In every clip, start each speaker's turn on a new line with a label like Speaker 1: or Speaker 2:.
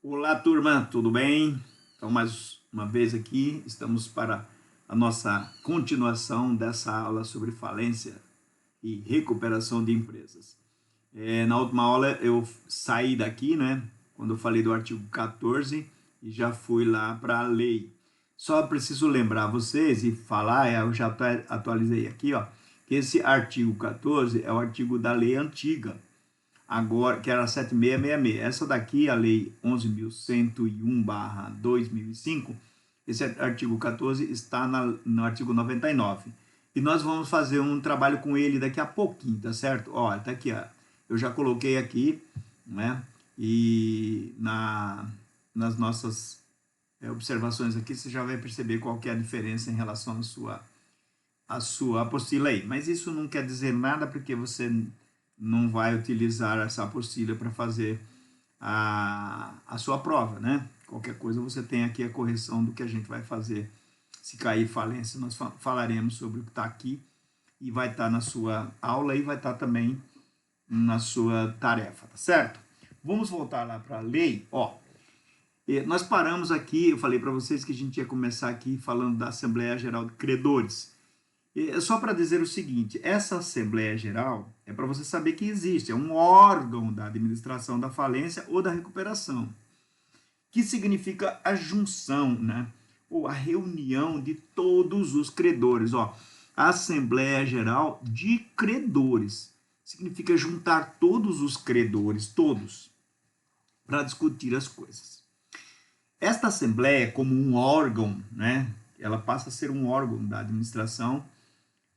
Speaker 1: Olá, turma, tudo bem? Então, mais uma vez aqui, estamos para a nossa continuação dessa aula sobre falência e recuperação de empresas. Na última aula eu saí daqui, né, quando eu falei do artigo 14 e já fui lá para a lei. Só preciso lembrar vocês e falar, eu já atualizei aqui, ó, que esse artigo 14 é o artigo da lei antiga, agora, que era 7666. Essa daqui, a lei 11.101/2005, esse artigo 14 está no artigo 99. E nós vamos fazer um trabalho com ele daqui a pouquinho, tá certo? Ó, tá aqui, ó. Eu já coloquei aqui, né? E nas nossas observações aqui, você já vai perceber qual que é a diferença em relação à sua apostila aí. Mas isso não quer dizer nada, porque você não vai utilizar essa apostila para fazer a sua prova, né? Qualquer coisa você tem aqui a correção do que a gente vai fazer. Se cair falência, nós falaremos sobre o que está aqui e vai estar na sua aula e vai estar também na sua tarefa, tá certo? Vamos voltar lá para a lei, ó. Nós paramos aqui, eu falei para vocês que a gente ia começar aqui falando da Assembleia Geral de Credores. Só para dizer o seguinte, essa Assembleia Geral é para você saber que existe, é um órgão da administração da falência ou da recuperação, que significa a junção, né, ou a reunião de todos os credores. Ó, a Assembleia Geral de Credores significa juntar todos os credores, todos, para discutir as coisas. Esta Assembleia, como um órgão, né, ela passa a ser um órgão da administração,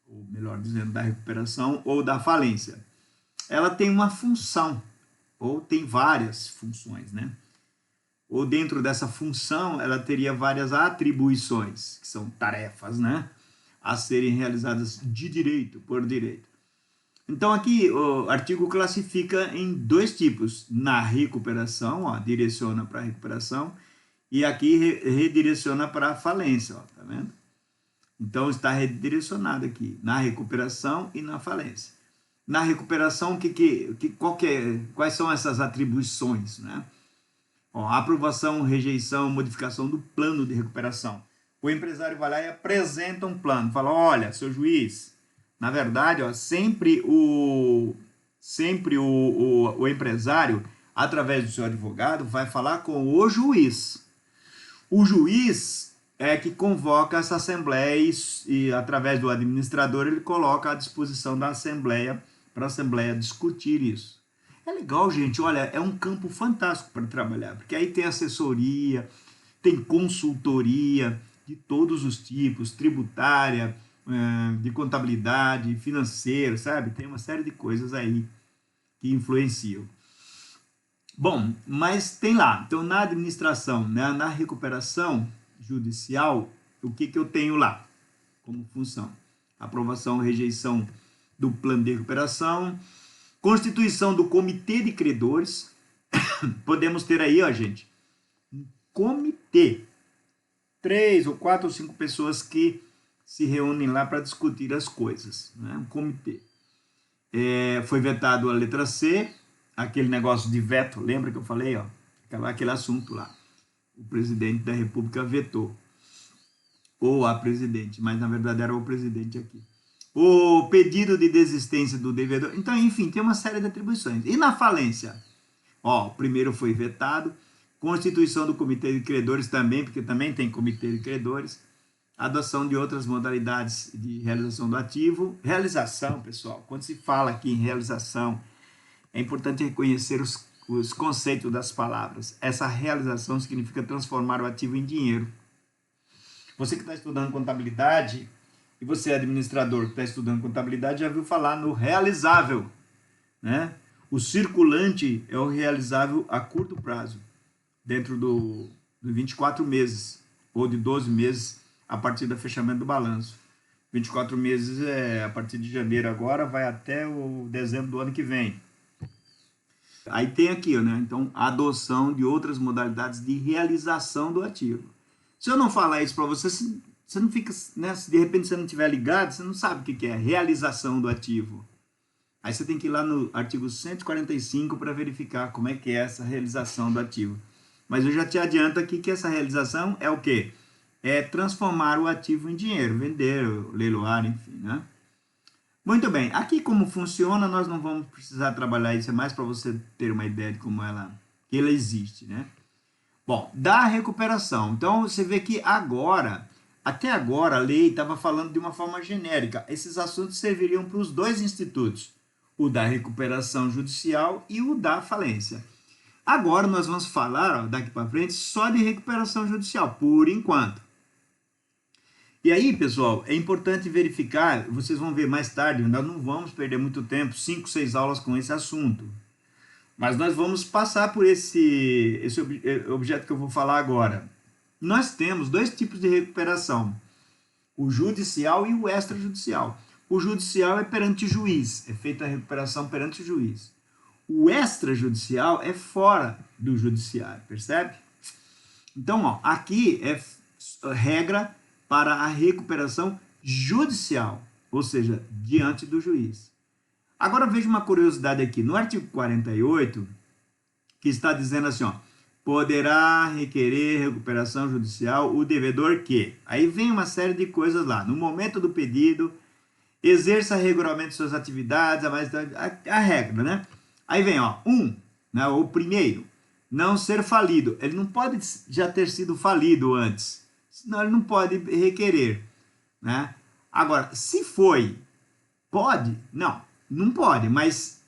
Speaker 1: ou melhor dizendo, da recuperação ou da falência. Ela tem uma função, ou tem várias funções, né? Ou dentro dessa função, ela teria várias atribuições, que são tarefas, né? A serem realizadas de direito, por direito. Então, aqui o artigo classifica em dois tipos. Na recuperação, ó, direciona para a recuperação, e aqui redireciona para a falência, ó, tá vendo? Então, está redirecionado aqui, na recuperação e na falência. Na recuperação, quais são essas atribuições, né? Ó, aprovação, rejeição, modificação do plano de recuperação. O empresário vai lá e apresenta um plano, fala, olha, seu juiz, na verdade, ó, sempre o empresário, através do seu advogado, vai falar com o juiz. O juiz é que convoca essa assembleia e através do administrador, ele coloca à disposição da assembleia, para a assembleia discutir isso. É legal, gente, olha, é um campo fantástico para trabalhar, porque aí tem assessoria, tem consultoria de todos os tipos, tributária, de contabilidade, financeiro, sabe? Tem uma série de coisas aí que influenciam. Bom, mas tem lá, então na administração, né, na recuperação judicial, o que eu tenho lá como função? Aprovação, rejeição do plano de recuperação, constituição do comitê de credores. Podemos ter aí, ó, gente, um comitê, 3 ou 4 ou 5 pessoas que se reúnem lá para discutir as coisas, né? Um comitê. Foi vetado a letra C, aquele negócio de veto, lembra que eu falei, ó, aquele assunto lá. O presidente da República vetou, ou a presidente, mas na verdade era o presidente aqui. O pedido de desistência do devedor, então, enfim, tem uma série de atribuições. E na falência? Ó, o primeiro foi vetado, constituição do comitê de credores também, porque também tem comitê de credores, adoção de outras modalidades de realização do ativo. Realização, pessoal, quando se fala aqui em realização, é importante reconhecer os conceitos das palavras. Essa realização significa transformar o ativo em dinheiro. Você que está estudando contabilidade, e você é administrador que está estudando contabilidade, já viu falar no realizável, né? O circulante é o realizável a curto prazo, dentro de 24 meses, ou de 12 meses, a partir do fechamento do balanço. 24 meses é a partir de janeiro agora, vai até o dezembro do ano que vem. Aí tem aqui, né? Então, a adoção de outras modalidades de realização do ativo. Se eu não falar isso para você, você não fica, né? Se de repente você não estiver ligado, você não sabe o que é realização do ativo. Aí você tem que ir lá no artigo 145 para verificar como é que é essa realização do ativo. Mas eu já te adianto aqui que essa realização é o quê? É transformar o ativo em dinheiro, vender, leiloar, enfim, né? Muito bem, aqui como funciona, nós não vamos precisar trabalhar isso, é mais para você ter uma ideia de como que ela existe, né? Bom, da recuperação. Então, você vê que até agora, a lei estava falando de uma forma genérica. Esses assuntos serviriam para os dois institutos, o da recuperação judicial e o da falência. Agora nós vamos falar, ó, daqui para frente, só de recuperação judicial, por enquanto. E aí, pessoal, é importante verificar, vocês vão ver mais tarde, nós não vamos perder muito tempo, 5, 6 aulas com esse assunto. Mas nós vamos passar por esse objeto que eu vou falar agora. Nós temos dois tipos de recuperação, o judicial e o extrajudicial. O judicial é perante o juiz, é feita a recuperação perante o juiz. O extrajudicial é fora do judiciário, percebe? Então, ó, aqui é regra para a recuperação judicial, ou seja, diante do juiz. Agora veja uma curiosidade aqui, no artigo 48, que está dizendo assim, ó, poderá requerer recuperação judicial o devedor que, aí vem uma série de coisas lá, no momento do pedido, exerça regularmente suas atividades, a regra, né? Aí vem, ó, né, o primeiro, não ser falido, ele não pode já ter sido falido antes, senão ele não pode requerer, né? Agora, se foi, pode? Não pode, mas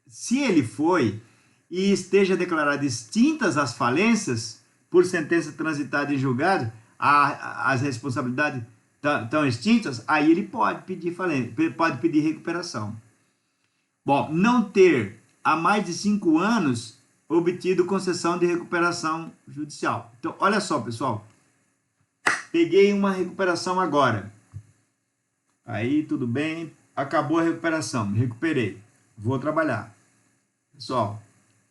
Speaker 1: se ele foi e esteja declarado extintas as falências por sentença transitada em julgado, as responsabilidades estão extintas, aí ele pode pedir falência, pode pedir recuperação. Bom, não ter há mais de 5 anos obtido concessão de recuperação judicial. Então, olha só, pessoal, peguei uma recuperação agora. Aí, tudo bem, acabou a recuperação, me recuperei, vou trabalhar. Pessoal,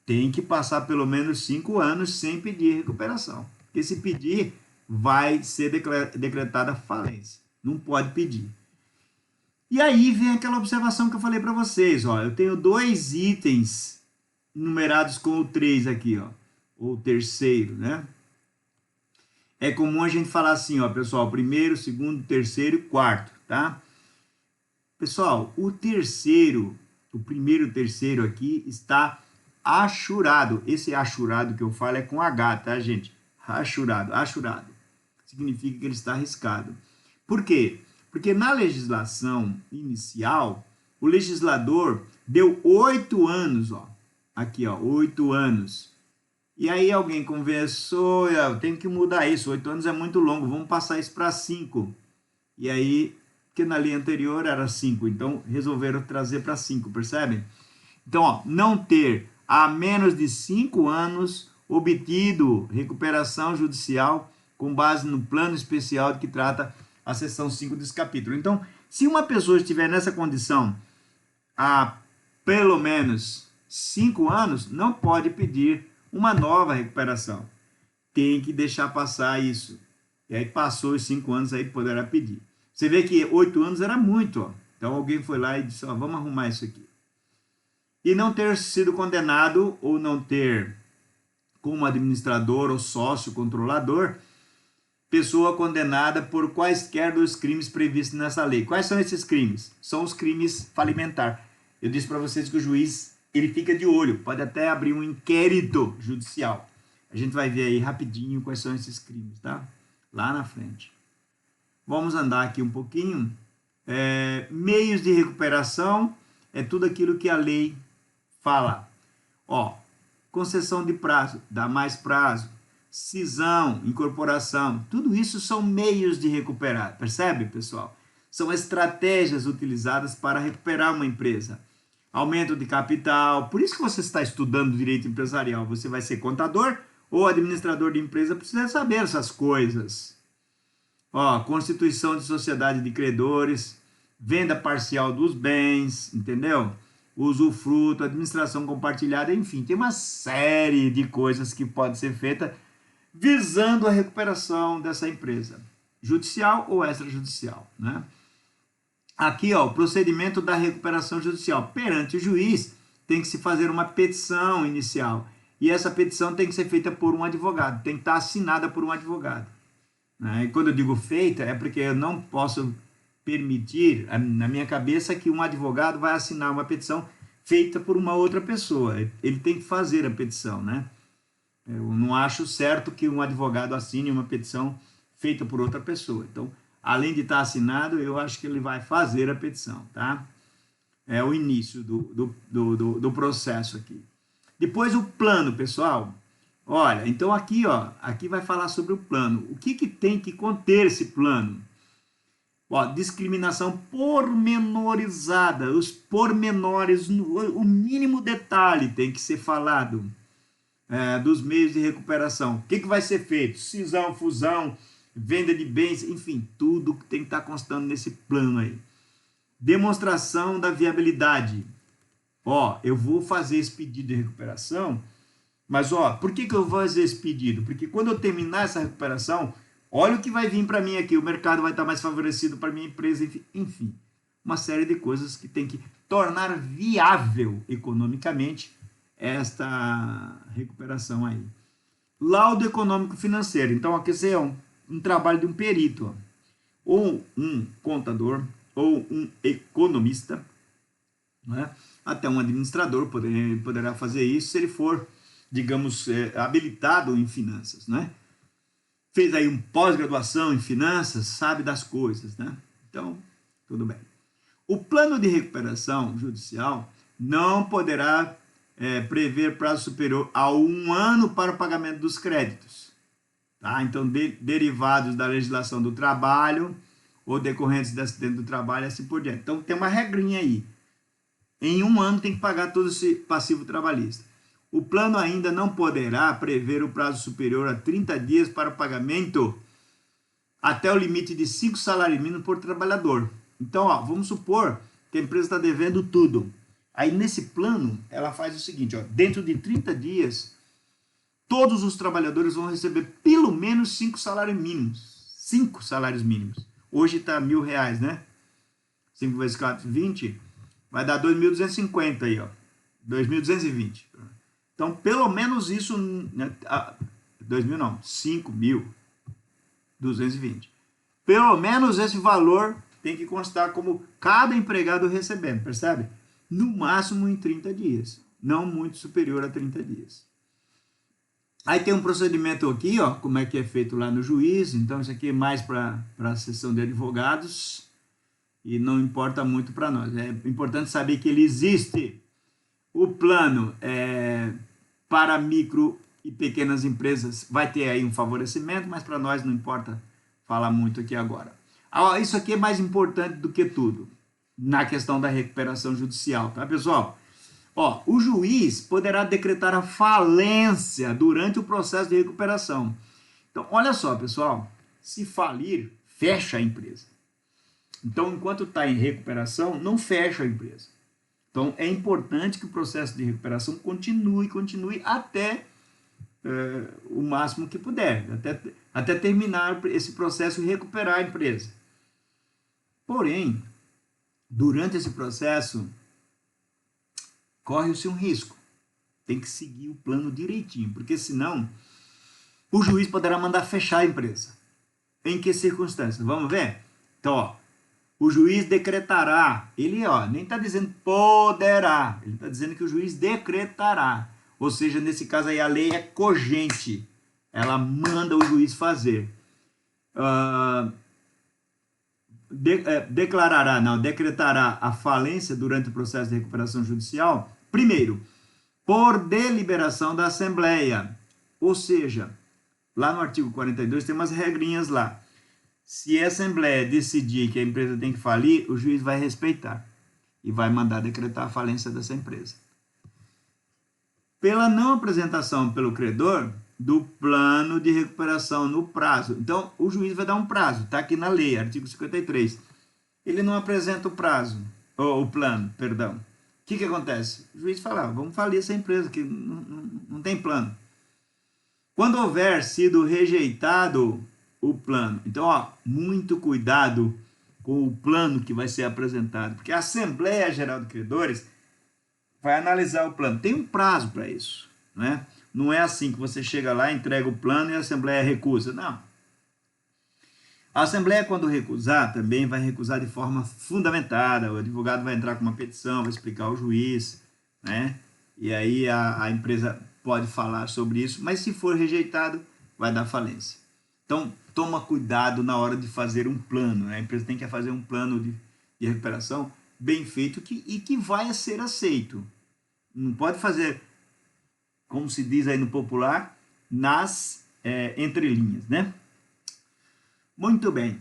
Speaker 1: tem que passar pelo menos 5 anos sem pedir recuperação. Porque se pedir, vai ser decretada falência. Não pode pedir. E aí vem aquela observação que eu falei para vocês. Ó, eu tenho 2 itens numerados com o 3 aqui, ó, ou terceiro, né? É comum a gente falar assim, ó, pessoal, primeiro, segundo, terceiro e quarto, tá? Pessoal, o primeiro e terceiro aqui está achurado. Esse achurado que eu falo é com H, tá, gente? Achurado. Significa que ele está arriscado. Por quê? Porque na legislação inicial, o legislador deu 8 anos, ó. Aqui, ó, 8 anos. E aí alguém conversou, eu tenho que mudar isso, 8 anos é muito longo, vamos passar isso para 5. E aí, porque na lei anterior era 5, então resolveram trazer para 5, percebem? Então, ó, não ter há menos de 5 anos obtido recuperação judicial com base no plano especial de que trata a seção 5 desse capítulo. Então, se uma pessoa estiver nessa condição há pelo menos 5 anos, não pode pedir uma nova recuperação. Tem que deixar passar isso. E aí passou os 5 anos, aí poderá pedir. Você vê que 8 anos era muito, ó. Então alguém foi lá e disse, ó, vamos arrumar isso aqui. E não ter sido condenado ou não ter como administrador ou sócio controlador pessoa condenada por quaisquer dos crimes previstos nessa lei. Quais são esses crimes? São os crimes falimentar. Eu disse para vocês que o juiz ele fica de olho, pode até abrir um inquérito judicial. A gente vai ver aí rapidinho quais são esses crimes, tá? Lá na frente. Vamos andar aqui um pouquinho. Meios de recuperação é tudo aquilo que a lei fala. Ó, concessão de prazo, dá mais prazo. Cisão, incorporação, tudo isso são meios de recuperar, percebe, pessoal? São estratégias utilizadas para recuperar uma empresa. Aumento de capital, por isso que você está estudando direito empresarial, você vai ser contador ou administrador de empresa, precisa saber essas coisas. Ó, constituição de sociedade de credores, venda parcial dos bens, entendeu? Usufruto, administração compartilhada, enfim, tem uma série de coisas que pode ser feita visando a recuperação dessa empresa, judicial ou extrajudicial, né? Aqui, ó, o procedimento da recuperação judicial perante o juiz tem que se fazer uma petição inicial. e essa petição tem que ser feita por um advogado, tem que estar assinada por um advogado. Né? E quando eu digo feita, é porque eu não posso permitir, na minha cabeça, que um advogado vai assinar uma petição feita por uma outra pessoa. Ele tem que fazer a petição, né? Eu não acho certo que um advogado assine uma petição feita por outra pessoa. Então, além de estar assinado, eu acho que ele vai fazer a petição, tá? É o início do processo aqui. Depois o plano, pessoal. Olha, então aqui, ó, aqui vai falar sobre o plano. O que tem que conter esse plano? Ó, discriminação pormenorizada, os pormenores, o mínimo detalhe tem que ser falado dos meios de recuperação. O que vai ser feito? Cisão, fusão, venda de bens, enfim, tudo que tem que estar constando nesse plano aí. Demonstração da viabilidade. Ó, eu vou fazer esse pedido de recuperação, mas ó, por que eu vou fazer esse pedido? Porque quando eu terminar essa recuperação, olha o que vai vir para mim aqui, o mercado vai estar mais favorecido para minha empresa, enfim, uma série de coisas que tem que tornar viável economicamente esta recuperação aí. Laudo econômico financeiro. Então, aqui é um trabalho de um perito, ó, ou um contador, ou um economista, né? Até um administrador poderá fazer isso se ele for, digamos, habilitado em finanças, né? Fez aí um pós-graduação em finanças, sabe das coisas, né? Então, tudo bem. O plano de recuperação judicial não poderá prever prazo superior a 1 ano para o pagamento dos créditos, tá? Então, derivados da legislação do trabalho ou decorrentes de acidente do trabalho, assim por diante. Então, tem uma regrinha aí. Em 1 ano tem que pagar todo esse passivo trabalhista. O plano ainda não poderá prever o prazo superior a 30 dias para o pagamento até o limite de 5 salários mínimos por trabalhador. Então, ó, vamos supor que a empresa está devendo tudo. Aí, nesse plano, ela faz o seguinte, ó, dentro de 30 dias, todos os trabalhadores vão receber pelo menos 5 salários mínimos. 5 salários mínimos. Hoje está R$1.000, né? 5 vezes 4, 20. Vai dar 2.250 aí, ó. 2.220. Então, pelo menos isso, né, 2.000 não, 5.220. Pelo menos esse valor tem que constar como cada empregado recebendo, percebe? No máximo em 30 dias, não muito superior a 30 dias. Aí tem um procedimento aqui, ó, como é que é feito lá no juiz. Então, isso aqui é mais para a sessão de advogados e não importa muito para nós. É importante saber que ele existe. O plano para micro e pequenas empresas vai ter aí um favorecimento, mas para nós não importa falar muito aqui agora. Isso aqui é mais importante do que tudo na questão da recuperação judicial, tá, pessoal? Ó, o juiz poderá decretar a falência durante o processo de recuperação. Então, olha só, pessoal, se falir, fecha a empresa. Então, enquanto está em recuperação, não fecha a empresa. Então, é importante que o processo de recuperação continue até o máximo que puder, até terminar esse processo e recuperar a empresa. Porém, durante esse processo, corre-se um risco. Tem que seguir o plano direitinho, porque senão o juiz poderá mandar fechar a empresa. Em que circunstâncias? Vamos ver? Então, ó, o juiz decretará. Ele, ó, nem está dizendo poderá. Ele está dizendo que o juiz decretará. Ou seja, nesse caso aí a lei é cogente. Ela manda o juiz fazer. Decretará a falência durante o processo de recuperação judicial, primeiro, por deliberação da Assembleia. Ou seja, lá no artigo 42 tem umas regrinhas lá. Se a Assembleia decidir que a empresa tem que falir, o juiz vai respeitar e vai mandar decretar a falência dessa empresa. Pela não apresentação pelo credor do plano de recuperação no prazo. Então, o juiz vai dar um prazo, está aqui na lei, artigo 53. Ele não apresenta o prazo, ou o plano, perdão. O que acontece? O juiz fala, vamos falir essa empresa, que não tem plano. Quando houver sido rejeitado o plano, então, ó, muito cuidado com o plano que vai ser apresentado, porque a Assembleia Geral de Credores vai analisar o plano. Tem um prazo para isso, né? Não é assim que você chega lá, entrega o plano e a Assembleia recusa. Não. A Assembleia, quando recusar, também vai recusar de forma fundamentada. O advogado vai entrar com uma petição, vai explicar ao juiz, né? E aí a empresa pode falar sobre isso, mas se for rejeitado, vai dar falência. Então, toma cuidado na hora de fazer um plano, né? A empresa tem que fazer um plano de recuperação bem feito e que vai ser aceito. Não pode fazer, como se diz aí no popular, nas entrelinhas, né? Muito bem.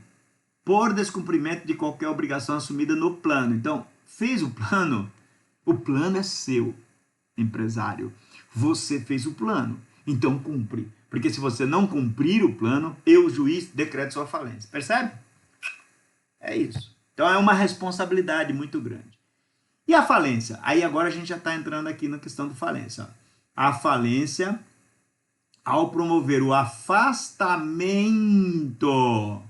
Speaker 1: Por descumprimento de qualquer obrigação assumida no plano. Então, fez o plano é seu, empresário. Você fez o plano, então cumpre. Porque se você não cumprir o plano, eu, juiz, decreto sua falência. Percebe? É isso. Então é uma responsabilidade muito grande. E a falência? Aí agora a gente já está entrando aqui na questão da falência. A falência, ao promover o afastamento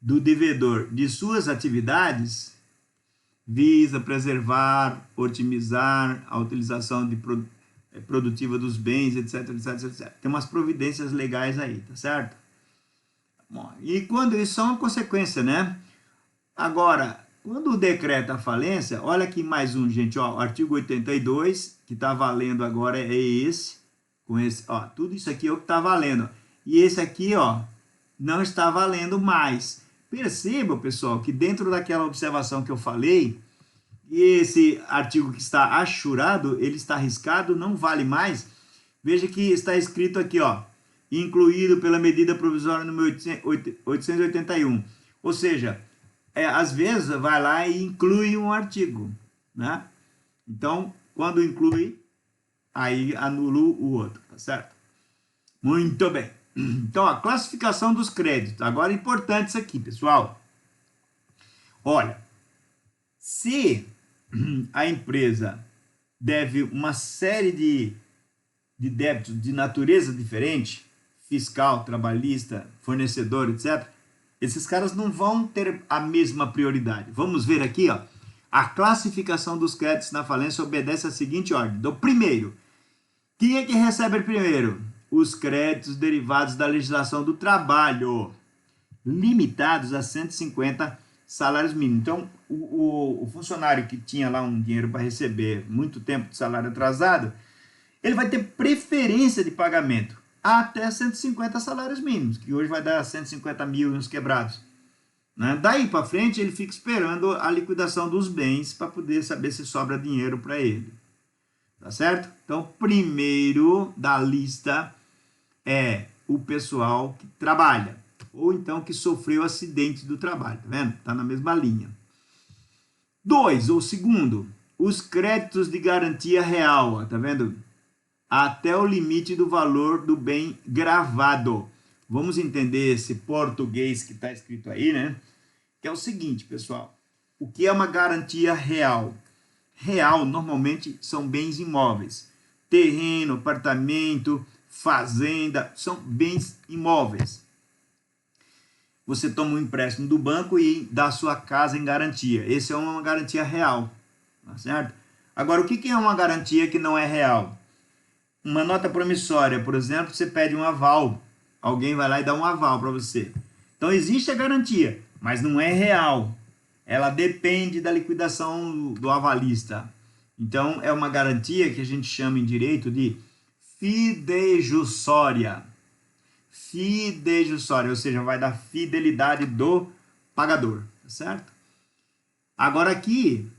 Speaker 1: do devedor de suas atividades, visa preservar, otimizar a utilização produtiva dos bens, etc, etc, etc. Tem umas providências legais aí, tá certo? Bom, e quando isso é uma consequência, né? Agora, quando decreta a falência, olha aqui mais um, gente, ó, o artigo 82, que está valendo agora é esse, com esse, ó, tudo isso aqui é o que está valendo. E esse aqui, ó, não está valendo mais. Perceba, pessoal, que dentro daquela observação que eu falei, esse artigo que está achurado, ele está riscado, não vale mais. Veja que está escrito aqui, ó, incluído pela medida provisória número 881. Ou seja, às vezes vai lá e inclui um artigo, né? Então, quando inclui, aí anula o outro, tá certo? Muito bem. Então, a classificação dos créditos. Agora é importante isso aqui, pessoal. Olha, se a empresa deve uma série de débitos de natureza diferente, fiscal, trabalhista, fornecedor, etc., esses caras não vão ter a mesma prioridade. Vamos ver aqui, ó. A classificação dos créditos na falência obedece à seguinte ordem. Do primeiro, quem é que recebe primeiro? Os créditos derivados da legislação do trabalho, limitados a 150 salários mínimos. Então, o funcionário que tinha lá um dinheiro para receber muito tempo de salário atrasado, ele vai ter preferência de pagamento até 150 salários mínimos, que hoje vai dar 150 mil e uns quebrados. Né? Daí para frente, ele fica esperando a liquidação dos bens para poder saber se sobra dinheiro para ele. Tá certo? Então, primeiro da lista é o pessoal que trabalha, ou então que sofreu acidente do trabalho, tá vendo? Tá na mesma linha. 2, ou segundo, os créditos de garantia real, ó, tá vendo? Até o limite do valor do bem gravado. Vamos entender esse português que está escrito aí, né? Que é o seguinte, pessoal. O que é uma garantia real? Real, normalmente, são bens imóveis. Terreno, apartamento, fazenda, são bens imóveis. Você toma um empréstimo do banco e dá a sua casa em garantia. Esse é uma garantia real, tá certo? Agora, o que é uma garantia que não é real? Uma nota promissória, por exemplo, você pede um aval. Alguém vai lá e dá um aval para você. Então, existe a garantia, mas não é real. Ela depende da liquidação do avalista. Então, é uma garantia que a gente chama em direito de fidejussória. Fidejussória, ou seja, vai dar fidelidade do pagador, tá certo? Agora aqui,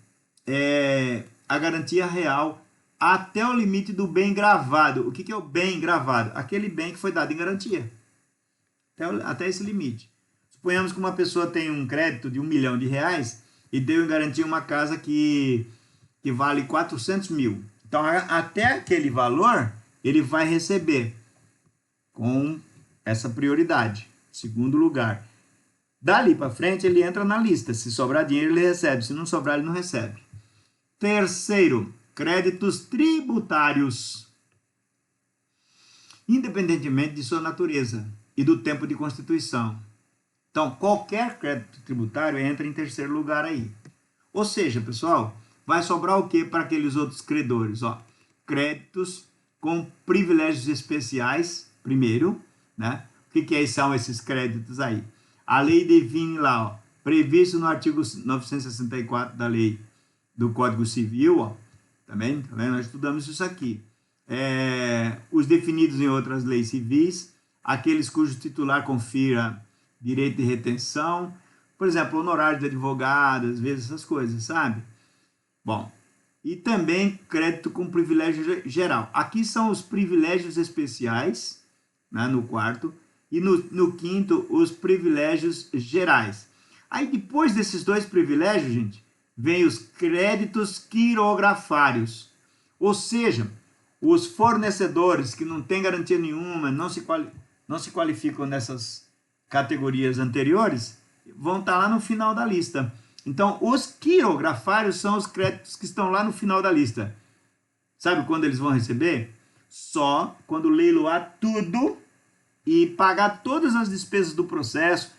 Speaker 1: a garantia real até o limite do bem gravado. O que é o bem gravado? Aquele bem que foi dado em garantia. Até esse limite. Suponhamos que uma pessoa tem um crédito de R$1 milhão e deu em garantia uma casa que vale 400 mil. Então, até aquele valor, ele vai receber com essa prioridade. Segundo lugar. Dali para frente, ele entra na lista. Se sobrar dinheiro, ele recebe. Se não sobrar, ele não recebe. Terceiro, créditos tributários. Independentemente de sua natureza e do tempo de constituição. Então, qualquer crédito tributário entra em terceiro lugar aí. Ou seja, pessoal, vai sobrar o que para aqueles outros credores? Ó, créditos com privilégios especiais, primeiro, né? O que são esses créditos aí? A lei define lá, ó, previsto no artigo 964 da lei do Código Civil, ó, também, tá vendo? Nós estudamos isso aqui. Os definidos em outras leis civis, aqueles cujo titular confira direito de retenção, por exemplo, honorário de advogado, às vezes essas coisas, sabe? Bom, e também crédito com privilégio geral. Aqui são os privilégios especiais, né, no quarto, e no quinto, os privilégios gerais. Aí depois desses dois privilégios, gente, vem os créditos quirografários, ou seja, os fornecedores que não têm garantia nenhuma, não se qualificam nessas categorias anteriores, vão estar lá no final da lista. Então, os quirografários são os créditos que estão lá no final da lista. Sabe quando eles vão receber? Só quando leiloar tudo e pagar todas as despesas do processo,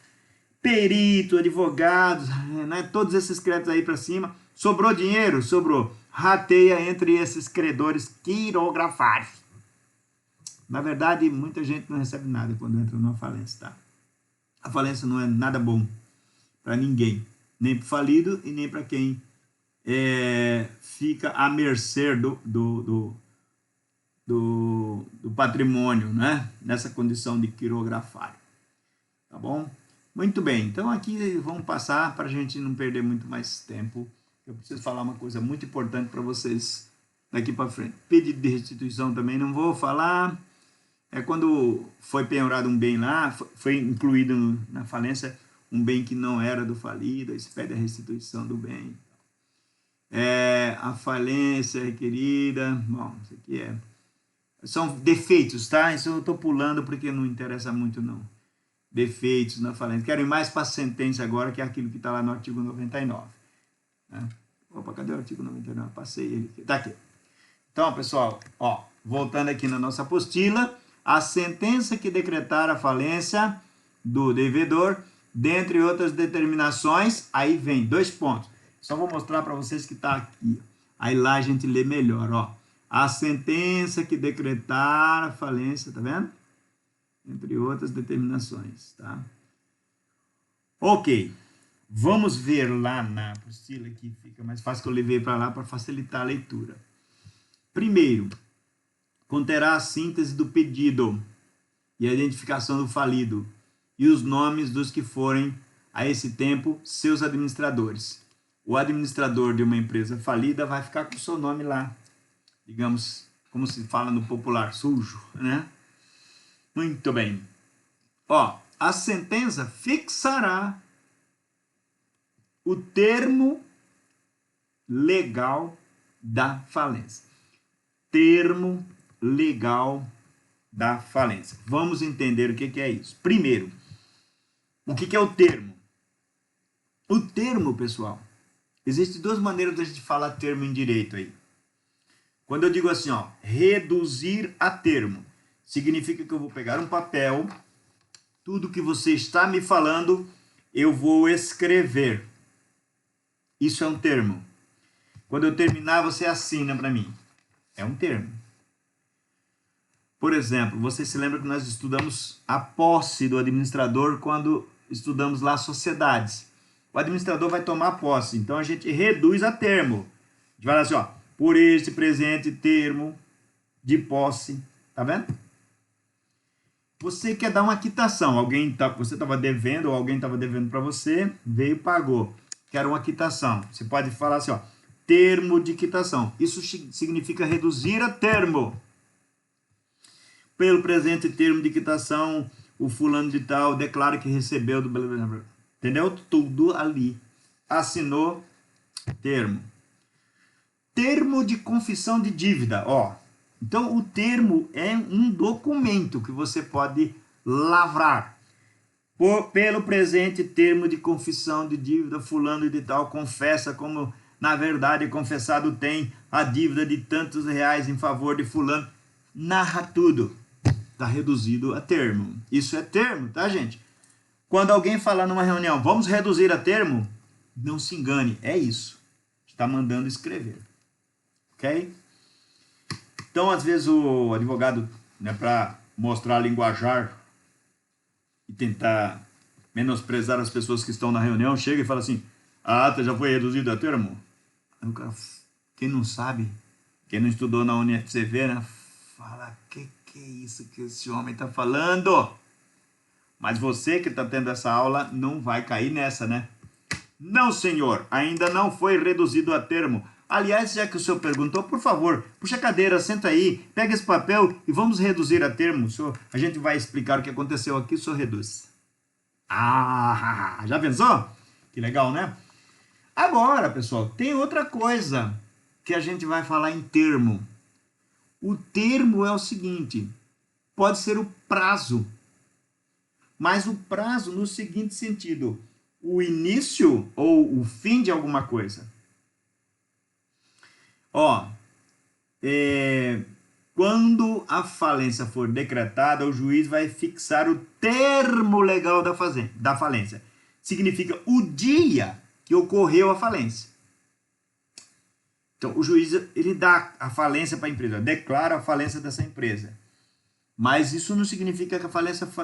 Speaker 1: perito, advogados, né, todos esses créditos aí para cima. Sobrou dinheiro? Sobrou. Rateia entre esses credores quirografários. Na verdade, muita gente não recebe nada quando entra numa falência, tá? A falência não é nada bom para ninguém, nem para o falido e nem para quem fica à mercê do patrimônio, né? Nessa condição de quirografário. Tá bom? Muito bem, então aqui vamos passar para a gente não perder muito mais tempo. Eu preciso falar uma coisa muito importante para vocês daqui para frente. Pedido de restituição também não vou falar. Quando foi penhorado um bem lá, foi incluído na falência um bem que não era do falido, aí se pede a restituição do bem. A falência requerida, bom, isso aqui são defeitos, tá? Isso eu estou pulando porque não interessa muito, não. Defeitos na falência. Quero ir mais para a sentença agora, que é aquilo que está lá no artigo 99. Né? Opa, cadê o artigo 99? Passei ele aqui. Tá aqui. Então, pessoal, ó, voltando aqui na nossa apostila, a sentença que decretar a falência do devedor, dentre outras determinações, aí vem 2 pontos. Só vou mostrar para vocês que está aqui. Aí lá a gente lê melhor, ó. A sentença que decretar a falência, tá vendo? Entre outras determinações, tá? Ok. Vamos ver lá na apostila, que fica mais fácil, que eu levei para lá para facilitar a leitura. Primeiro, conterá a síntese do pedido e a identificação do falido e os nomes dos que forem, a esse tempo, seus administradores. O administrador de uma empresa falida vai ficar com o seu nome lá, digamos, como se fala no popular, sujo, né? Muito bem. Ó, a sentença fixará o termo legal da falência. Termo legal da falência. Vamos entender o que é isso. Primeiro, o que é o termo? O termo, pessoal, existem 2 maneiras de a gente falar termo em direito aí. Quando eu digo assim, ó, reduzir a termo, significa que eu vou pegar um papel, tudo que você está me falando, eu vou escrever. Isso é um termo. Quando eu terminar, você assina para mim. É um termo. Por exemplo, você se lembra que nós estudamos a posse do administrador quando estudamos lá sociedades. O administrador vai tomar posse, então a gente reduz a termo. A gente vai lá assim, ó, por este presente termo de posse, tá vendo? Você quer dar uma quitação, você estava devendo, ou alguém estava devendo para você, veio e pagou. Quero uma quitação. Você pode falar assim, ó, termo de quitação. Isso significa reduzir a termo. Pelo presente termo de quitação, o fulano de tal declara que recebeu do... Entendeu? Tudo ali. Assinou, termo. Termo de confissão de dívida, ó. Então, o termo é um documento que você pode lavrar. Pelo presente termo de confissão de dívida, fulano de tal confessa como, na verdade, confessado tem a dívida de tantos reais em favor de fulano. Narra tudo. Está reduzido a termo. Isso é termo, tá, gente? Quando alguém falar numa reunião, vamos reduzir a termo, não se engane, é isso. Está mandando escrever. Ok? Então, às vezes, o advogado, né, para mostrar linguajar e tentar menosprezar as pessoas que estão na reunião, chega e fala assim, a ata já foi reduzida a termo? Aí o cara, quem não sabe, quem não estudou na UniFCV, né, fala, que é isso que esse homem está falando? Mas você que está tendo essa aula não vai cair nessa, né? Não, senhor, ainda não foi reduzido a termo. Aliás, já que o senhor perguntou, por favor, puxa a cadeira, senta aí, pega esse papel e vamos reduzir a termo. Senhor, a gente vai explicar o que aconteceu aqui, o senhor reduz. Ah, já pensou? Que legal, né? Agora, pessoal, tem outra coisa que a gente vai falar em termo. O termo é o seguinte, pode ser o prazo, mas o prazo no seguinte sentido, o início ou o fim de alguma coisa. Ó, quando a falência for decretada, o juiz vai fixar o termo legal da falência. Significa o dia que ocorreu a falência. Então, o juiz ele dá a falência para a empresa, declara a falência dessa empresa. Mas isso não significa que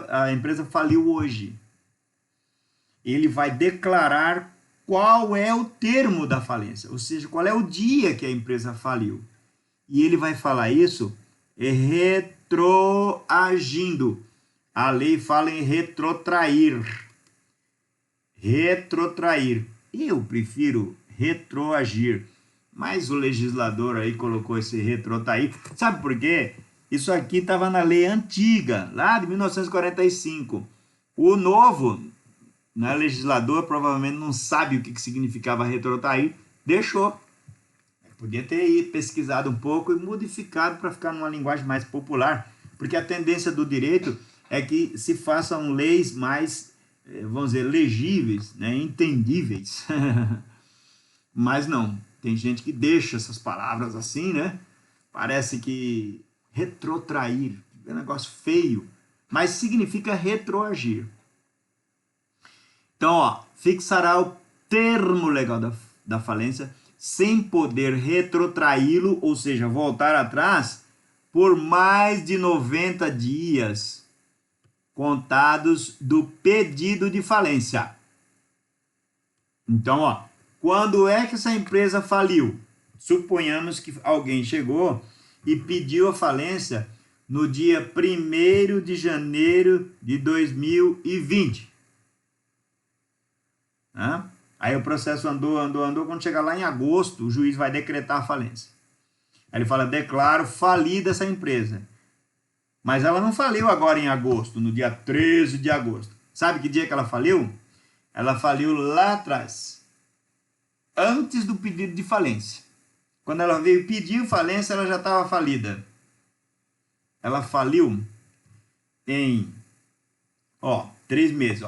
Speaker 1: a empresa faliu hoje. Ele vai declarar qual é o termo da falência, ou seja, qual é o dia que a empresa faliu. E ele vai falar isso retroagindo. A lei fala em retrotrair. Retrotrair. Eu prefiro retroagir. Mas o legislador aí colocou esse retrotrair. Sabe por quê? Isso aqui estava na lei antiga, lá de 1945. O novo, né, legislador provavelmente não sabe o que significava retrotrair, deixou. Podia ter pesquisado um pouco e modificado para ficar numa linguagem mais popular, porque a tendência do direito é que se façam leis mais, vamos dizer, legíveis, né, entendíveis. Mas não, tem gente que deixa essas palavras assim, né? Parece que retrotrair, é um negócio feio, mas significa retroagir. Então, ó, fixará o termo legal da falência sem poder retrotraí-lo, ou seja, voltar atrás, por mais de 90 dias contados do pedido de falência. Então, ó, quando é que essa empresa faliu? Suponhamos que alguém chegou e pediu a falência no dia 1º de janeiro de 2020. Aí o processo andou. Quando chegar lá em agosto, o juiz vai decretar a falência. Aí ele fala, declaro falida essa empresa. Mas ela não faliu agora em agosto, no dia 13 de agosto. Sabe que dia que ela faliu? Ela faliu lá atrás, antes do pedido de falência. Quando ela veio pedir falência, ela já estava falida. Ela faliu em 3 meses.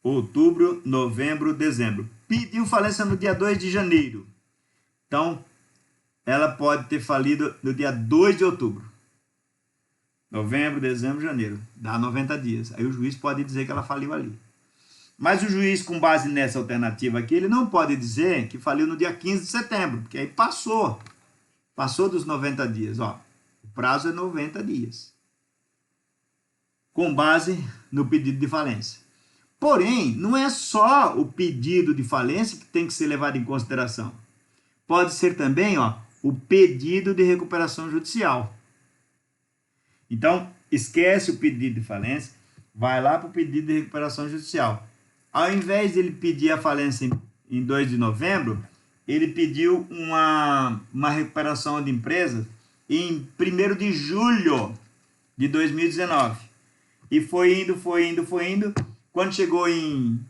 Speaker 1: Outubro, novembro, dezembro. Pediu falência no dia 2 de janeiro. Então, ela pode ter falido no dia 2 de outubro. Novembro, dezembro, janeiro. Dá 90 dias. Aí o juiz pode dizer que ela faliu ali. Mas o juiz, com base nessa alternativa aqui, ele não pode dizer que faliu no dia 15 de setembro, porque aí passou dos 90 dias. O prazo é 90 dias, com base no pedido de falência. Porém, não é só o pedido de falência que tem que ser levado em consideração. Pode ser também o pedido de recuperação judicial. Então, esquece o pedido de falência, vai lá para o pedido de recuperação judicial. Ao invés de ele pedir a falência em 2 de novembro, ele pediu uma recuperação de empresa em 1º de julho de 2019. E foi indo. Quando chegou em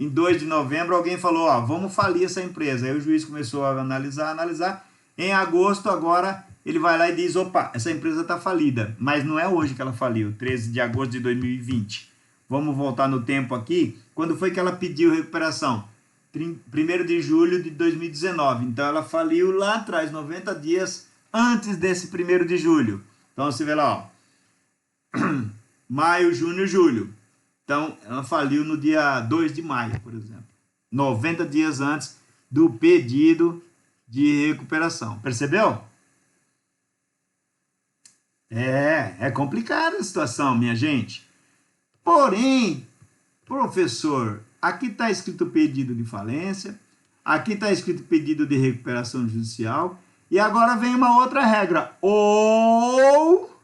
Speaker 1: 2 de novembro, alguém falou, vamos falir essa empresa. Aí o juiz começou a analisar. Em agosto, agora, ele vai lá e diz, opa, essa empresa está falida. Mas não é hoje que ela faliu, 13 de agosto de 2020. Vamos voltar no tempo aqui. Quando foi que ela pediu recuperação? 1º de julho de 2019. Então, ela faliu lá atrás, 90 dias antes desse 1º de julho. Então, você vê lá, maio, junho, julho. Então, ela faliu no dia 2 de maio, por exemplo. 90 dias antes do pedido de recuperação. Percebeu? É complicada a situação, minha gente. Porém, professor, aqui está escrito pedido de falência, aqui está escrito pedido de recuperação judicial, e agora vem uma outra regra. Ou.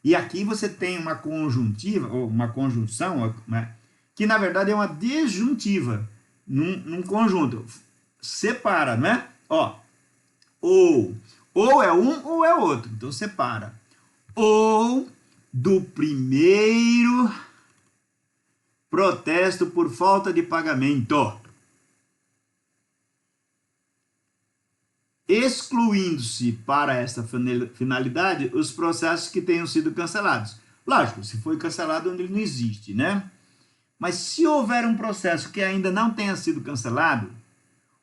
Speaker 1: E aqui você tem uma conjuntiva, ou uma conjunção, né, que na verdade é uma disjuntiva num conjunto. Separa, né? Ó, ou é um ou é outro. Então separa. Ou do primeiro protesto por falta de pagamento, excluindo-se para esta finalidade os processos que tenham sido cancelados. Lógico, se foi cancelado onde ele não existe, né? Mas se houver um processo que ainda não tenha sido cancelado,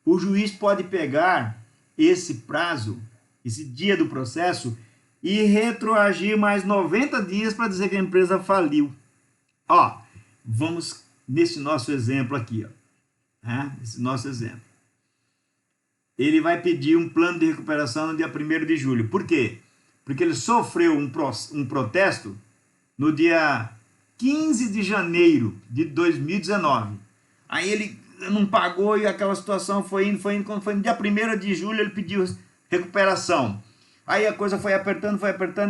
Speaker 1: o juiz pode pegar esse prazo, esse dia do processo, e retroagir mais 90 dias para dizer que a empresa faliu. Ó, vamos nesse nosso exemplo aqui, ó. Esse nosso exemplo. Ele vai pedir um plano de recuperação no dia 1º de julho. Por quê? Porque ele sofreu um protesto no dia 15 de janeiro de 2019. Aí ele não pagou e aquela situação foi indo. Quando foi no dia 1º de julho, ele pediu recuperação. Aí a coisa foi apertando,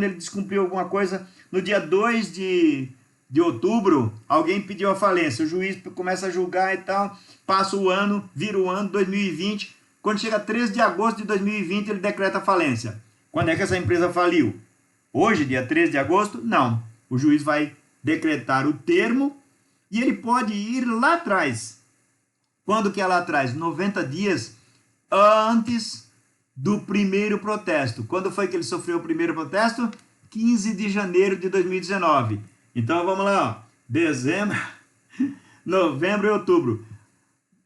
Speaker 1: ele descumpriu alguma coisa. No dia 2 de outubro, alguém pediu a falência. O juiz começa a julgar e tal, passa o ano, vira o ano, 2020. Quando chega 13 de agosto de 2020, ele decreta a falência. Quando é que essa empresa faliu? Hoje, dia 13 de agosto? Não. O juiz vai decretar o termo e ele pode ir lá atrás. Quando que é lá atrás? 90 dias antes do primeiro protesto. Quando foi que ele sofreu o primeiro protesto? 15 de janeiro de 2019. Então vamos lá, ó. Dezembro, novembro e outubro.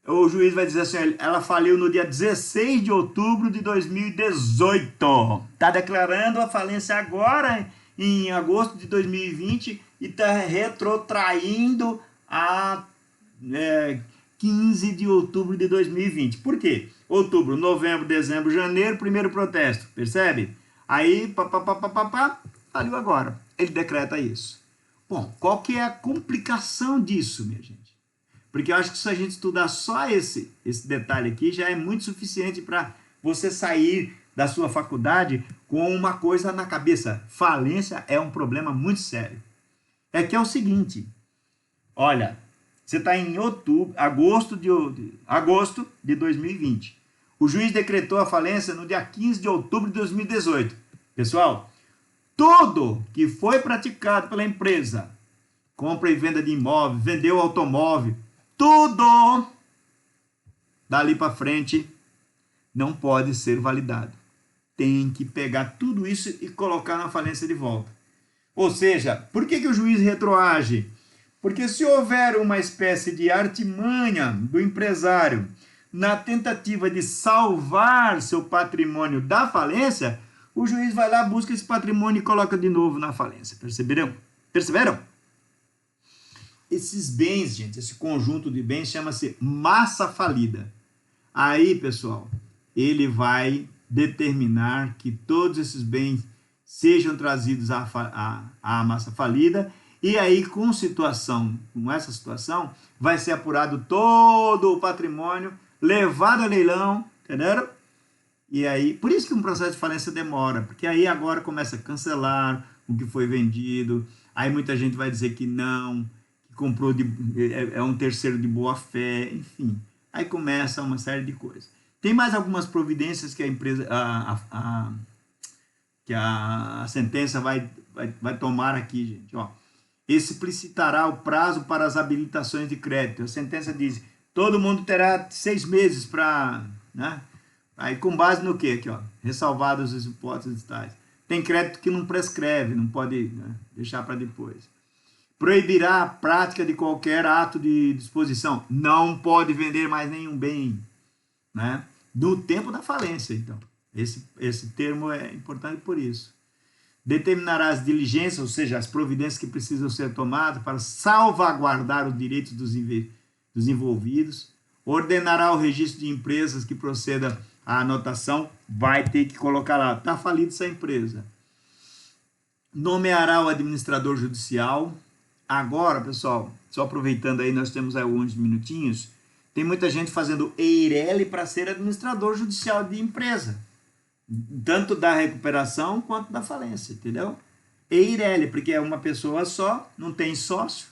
Speaker 1: O juiz vai dizer assim, ela faliu no dia 16 de outubro de 2018. Está declarando a falência agora, em agosto de 2020, e está retrotraindo a 15 de outubro de 2020. Por quê? Outubro, novembro, dezembro, janeiro, primeiro protesto. Percebe? Aí, faliu agora. Ele decreta isso. Bom, qual que é a complicação disso, minha gente? Porque eu acho que se a gente estudar só esse detalhe aqui, já é muito suficiente para você sair da sua faculdade com uma coisa na cabeça. Falência é um problema muito sério. É que é o seguinte, olha, você está em agosto de 2020. O juiz decretou a falência no dia 15 de outubro de 2018. Pessoal, tudo que foi praticado pela empresa, compra e venda de imóvel, vendeu automóvel, tudo dali para frente não pode ser validado. Tem que pegar tudo isso e colocar na falência de volta. Ou seja, por que o juiz retroage? Porque se houver uma espécie de artimanha do empresário na tentativa de salvar seu patrimônio da falência, o juiz vai lá, busca esse patrimônio e coloca de novo na falência. Perceberam? Perceberam? Esses bens, gente, esse conjunto de bens chama-se massa falida. Aí, pessoal, ele vai determinar que todos esses bens sejam trazidos à massa falida, e aí, com essa situação, vai ser apurado todo o patrimônio, levado a leilão, entenderam? E aí, por isso que um processo de falência demora, porque aí agora começa a cancelar o que foi vendido, aí muita gente vai dizer que não, comprou é um terceiro de boa fé, enfim. Aí começa uma série de coisas. Tem mais algumas providências que a empresa, que a sentença vai tomar aqui, gente. Ó, explicitará o prazo para as habilitações de crédito. A sentença diz, todo mundo terá 6 meses para, né? Aí com base no quê? Aqui, ó, ressalvadas as hipóteses tais. Tem crédito que não prescreve, não pode, né, deixar para depois. Proibirá a prática de qualquer ato de disposição. Não pode vender mais nenhum bem, né? No tempo da falência, então. Esse termo é importante por isso. Determinará as diligências, ou seja, as providências que precisam ser tomadas para salvaguardar os direitos dos envolvidos. Ordenará o registro de empresas que proceda à anotação. Vai ter que colocar lá, está falida essa empresa. nomeará o administrador judicial. Agora, pessoal, só aproveitando aí, nós temos aí alguns minutinhos, tem muita gente fazendo EIRELI para ser administrador judicial de empresa, tanto da recuperação quanto da falência, entendeu? EIRELI, porque é uma pessoa só, não tem sócio,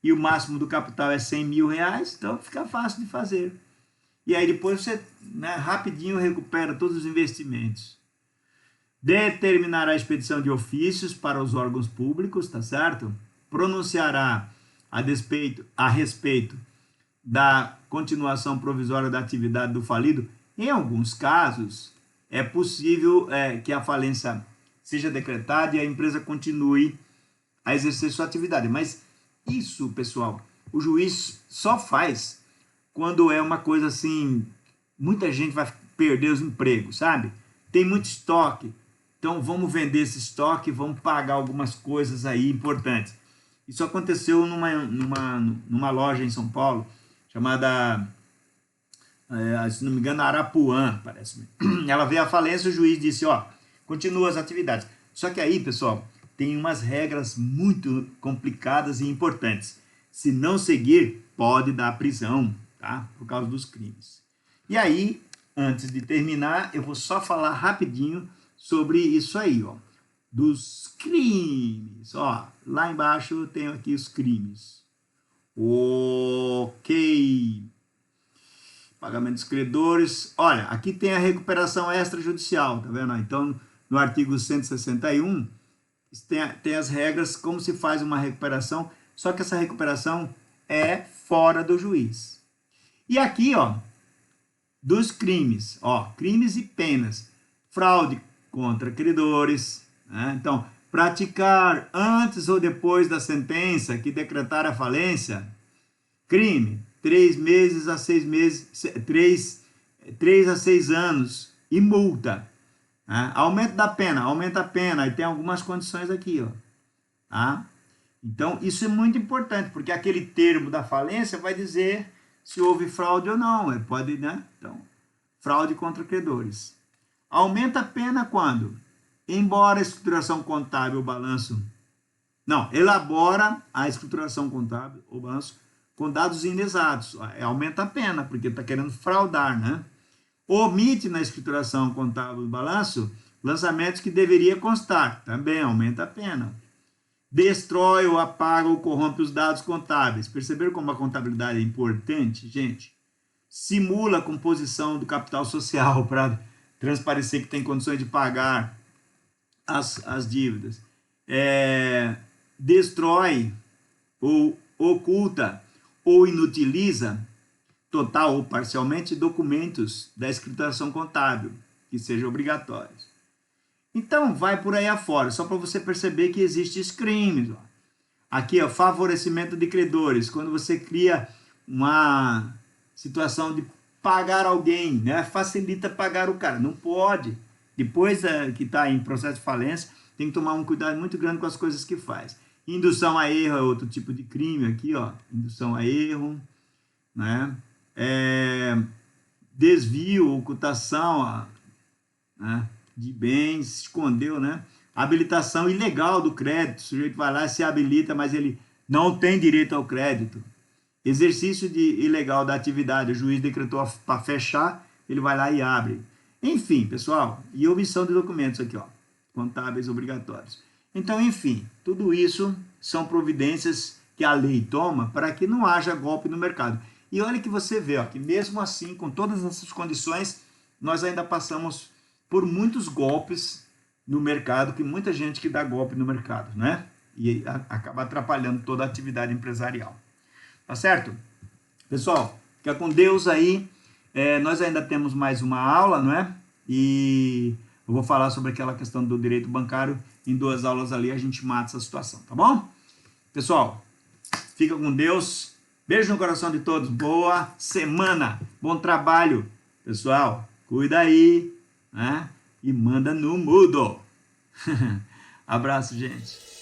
Speaker 1: e o máximo do capital é 100 mil reais, então fica fácil de fazer. E aí depois você, né, rapidinho recupera todos os investimentos. Determinará a expedição de ofícios para os órgãos públicos, tá certo? Pronunciará a respeito da continuação provisória da atividade do falido. Em alguns casos, é possível que a falência seja decretada e a empresa continue a exercer sua atividade. Mas isso, pessoal, o juiz só faz quando é uma coisa assim, muita gente vai perder os empregos, sabe? Tem muito estoque, então vamos vender esse estoque, vamos pagar algumas coisas aí importantes. Isso aconteceu numa loja em São Paulo, chamada, se não me engano, Arapuã, parece. Ela veio à falência, o juiz disse, ó, continua as atividades. Só que aí, pessoal, tem umas regras muito complicadas e importantes. Se não seguir, pode dar prisão, tá? Por causa dos crimes. E aí, antes de terminar, eu vou só falar rapidinho sobre isso aí, ó, dos crimes. Ó, lá embaixo eu tenho aqui os crimes. Ok. Pagamento dos credores. Olha, aqui tem a recuperação extrajudicial, tá vendo? Então, no artigo 161, tem as regras como se faz uma recuperação, só que essa recuperação é fora do juiz. E aqui, ó, dos crimes, ó, crimes e penas. Fraude contra credores, né? Então, praticar antes ou depois da sentença que decretar a falência, crime, 3 meses a 6 meses, 3 a 6 anos e multa. Né? Aumento da pena, aumenta a pena, e tem algumas condições aqui, ó. Tá? Então, isso é muito importante, porque aquele termo da falência vai dizer se houve fraude ou não. Pode, né? Então, fraude contra credores. Aumenta a pena quando? Embora a escrituração contábil ou balanço... Não, elabora a escrituração contábil ou balanço com dados inexatos. Aumenta a pena, porque está querendo fraudar, né? Omite na escrituração contábil ou balanço lançamentos que deveria constar. Também aumenta a pena. Destrói ou apaga ou corrompe os dados contábeis. Perceberam como a contabilidade é importante, gente? Simula a composição do capital social para transparecer que tem condições de pagar as dívidas. Destrói ou oculta ou inutiliza, total ou parcialmente, documentos da escrituração contábil, que sejam obrigatórios. Então, vai por aí afora, só para você perceber que existem os crimes. Ó. Aqui, ó, favorecimento de credores, quando você cria uma situação de pagar alguém, né? Facilita pagar o cara, não pode. Depois que está em processo de falência, tem que tomar um cuidado muito grande com as coisas que faz. Indução a erro é outro tipo de crime aqui, ó, indução a erro, né? Desvio, ocultação, ó, né? De bens, escondeu, né? Habilitação ilegal do crédito, o sujeito vai lá e se habilita, mas ele não tem direito ao crédito. Exercício ilegal da atividade, o juiz decretou para fechar, ele vai lá e abre. Enfim, pessoal, e omissão de documentos aqui, ó, contábeis obrigatórios. Então, enfim, tudo isso são providências que a lei toma para que não haja golpe no mercado. E olha que você vê, ó, que mesmo assim, com todas essas condições, nós ainda passamos por muitos golpes no mercado, que muita gente que dá golpe no mercado, né? E acaba atrapalhando toda a atividade empresarial. Tá certo? Pessoal, fica com Deus aí. Nós ainda temos mais uma aula, não é? E eu vou falar sobre aquela questão do direito bancário. Em 2 aulas ali a gente mata essa situação, tá bom? Pessoal, fica com Deus. Beijo no coração de todos. Boa semana. Bom trabalho. Pessoal, cuida aí, né? E manda no mudo. Abraço, gente.